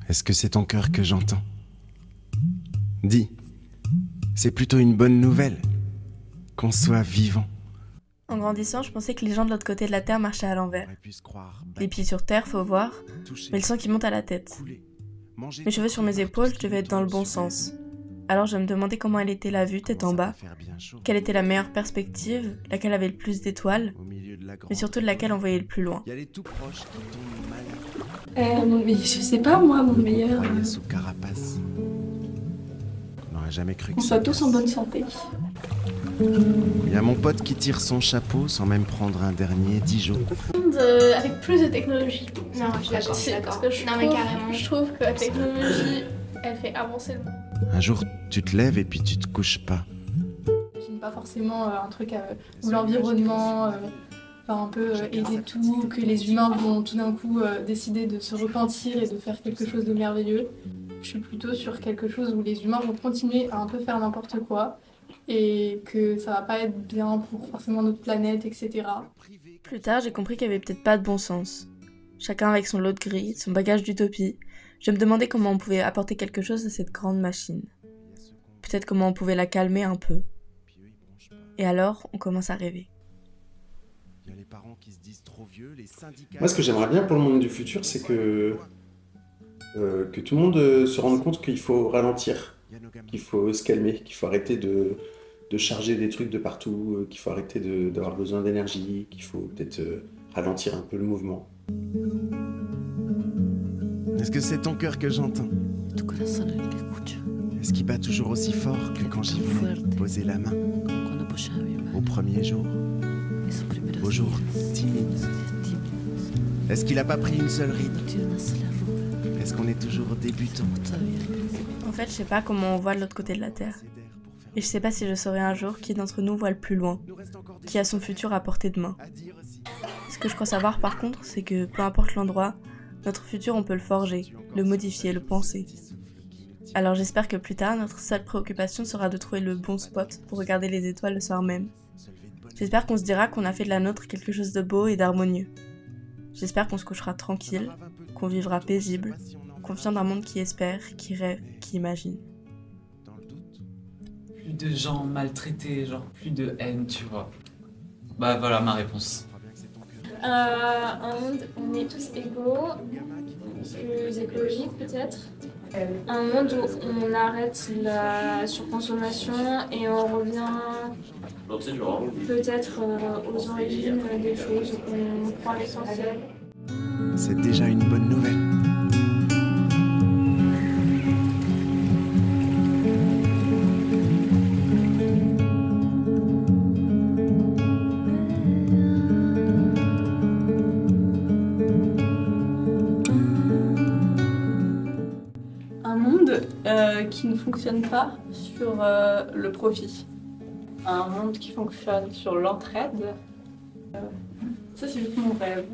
Est-ce que c'est ton cœur que j'entends? Dis, c'est plutôt une bonne nouvelle qu'on soit vivant. En grandissant, je pensais que les gens de l'autre côté de la Terre marchaient à l'envers. On pu se croire Les pieds sur terre, faut voir, touché, mais le sang qui monte à la tête. coulé, manger Mes cheveux sur mes tout épaules, ce je qui devais nous être dans le tombe bon sur le sens. dos. Alors je me demandais comment elle était la vue, tête en Commence à bas, faire bien chaud. quelle était la meilleure perspective, laquelle avait le plus d'étoiles, Au milieu de la grande mais surtout de laquelle on voyait le plus loin. Il y a les tout proches qui tombent mal. Mais je sais pas, moi, mon meilleur. Croyez sous carapace. On n'aurait jamais cru que Qu'on ça soit tous en passe. bonne santé. Il y a mon pote qui tire son chapeau sans même prendre un dernier Dijon. Avec plus de technologie. Non, je suis d'accord, je suis d'accord. Parce que Non, mais carrément. je trouve que la technologie, elle fait avancer le monde. Un jour, tu te lèves et puis tu te couches pas. J'imagine pas forcément un truc où l'environnement va un peu aider tout, que les humains vont tout d'un coup décider de se repentir et de faire quelque chose de merveilleux. Je suis plutôt sur quelque chose où les humains vont continuer à un peu faire n'importe quoi et que ça va pas être bien pour forcément notre planète, etc. Plus tard, j'ai compris qu'il y avait peut-être pas de bon sens. Chacun avec son lot de gris, son bagage d'utopie, je me demandais comment on pouvait apporter quelque chose à cette grande machine. Peut-être comment on pouvait la calmer un peu. Et alors, on commence à rêver. Il y a les parents qui se disent trop vieux, les syndicats. Moi, ce que j'aimerais bien pour le monde du futur, c'est que tout le monde se rende compte qu'il faut ralentir, qu'il faut se calmer, qu'il faut arrêter de charger des trucs de partout, qu'il faut arrêter d'avoir besoin d'énergie, qu'il faut peut-être ralentir un peu le mouvement. Est-ce que c'est ton cœur que j'entends? Tu corazón el que escucho, Est-ce qu'il bat toujours aussi fort que quand j'y voulais poser la main como cuando apoyaba mi au mano, premier jour? esos primeros Au jour días, timide. esos días tímidos, Est-ce qu'il a pas pris une seule ride? no tiene una sola arruga, Est-ce qu'on est toujours débutant? todavía al principio. En fait, je sais pas comment on voit de l'autre côté de la Terre. Et je sais pas si je saurai un jour qui d'entre nous voit le plus loin, qui a son futur à portée de main. Ce que je crois savoir par contre, c'est que peu importe l'endroit, notre futur on peut le forger, le modifier, le penser. Alors j'espère que plus tard, notre seule préoccupation sera de trouver le bon spot pour regarder les étoiles le soir même. J'espère qu'on se dira qu'on a fait de la nôtre quelque chose de beau et d'harmonieux. J'espère qu'on se couchera tranquille, qu'on vivra paisible, confiant d'un monde qui espère, qui rêve, qui imagine. Plus de gens maltraités, genre plus de haine, tu vois. Bah voilà ma réponse. Un monde où on est tous égaux, plus écologique peut-être. Un monde où on arrête la surconsommation et on revient peut-être aux origines des choses, où on prend l'essentiel. C'est déjà une bonne nouvelle. Un monde qui ne fonctionne pas sur le profit. Un monde qui fonctionne sur l'entraide. Ça, c'est juste mon rêve.